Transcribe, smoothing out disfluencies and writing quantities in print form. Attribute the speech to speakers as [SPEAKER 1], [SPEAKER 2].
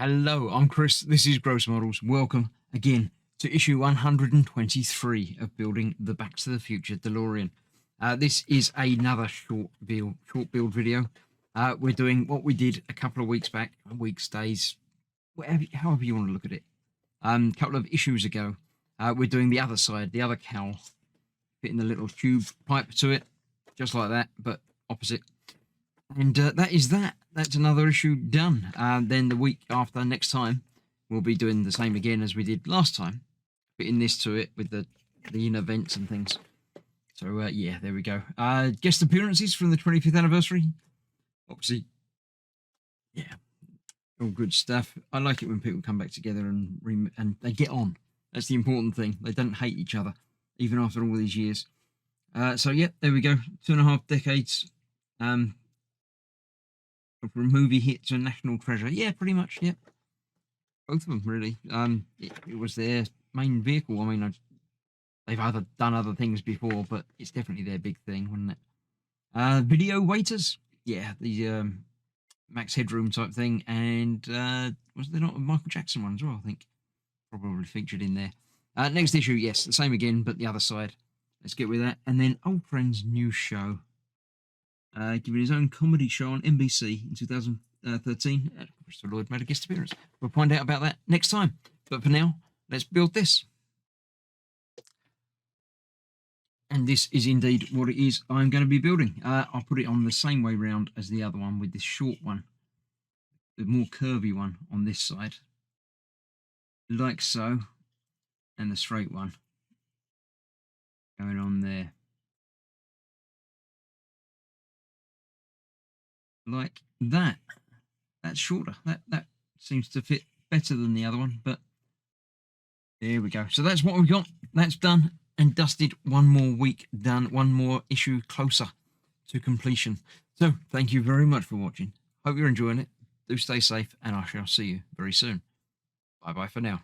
[SPEAKER 1] Hello, I'm Chris. This is Gross Models. Welcome again to issue 123 of building the Back to the Future DeLorean. This is another short build video. We're doing what we did a couple of weeks back, weeks, days, whatever, however you want to look at it. A couple of issues ago, we're doing the other side, the other cowl, fitting the little tube pipe to it, just like that, but opposite. And that is that. That's another issue done. Then the week after, next time, we'll be doing the same again as we did last time, fitting this to it with the inner vents and things. So yeah, there we go. Guest appearances from the 25th anniversary. Obviously, yeah, all good stuff. I like it when people come back together and they get on. That's the important thing. They don't hate each other, even after all these years. So yeah, there we go. 2.5 decades. From a movie hit to a national treasure. Yeah, pretty much, yeah. Both of them, really. It was their main vehicle. I mean, they've done other things before, but it's definitely their big thing, wasn't it? Video waiters. Yeah, the Max Headroom type thing. And was there not a Michael Jackson one as well, I think? Probably featured in there. Next issue, yes, the same again, but the other side. Let's get with that. And then Old Friends new show. Giving his own comedy show on NBC in 2013. Christopher Lloyd made a guest appearance. We'll find out about that next time. But for now, let's build this. And this is indeed what it is I'm going to be building. I'll put it on the same way round as the other one with this short one. The more curvy one on this side. Like so. And the straight one going on there. Like that. That's shorter. That seems to fit better than the other one, but there we go. So that's what we've got. That's done and dusted. One more week done. One more issue closer to completion. So thank you very much for watching. Hope you're enjoying it. Do stay safe, and I shall see you very soon. Bye bye for now.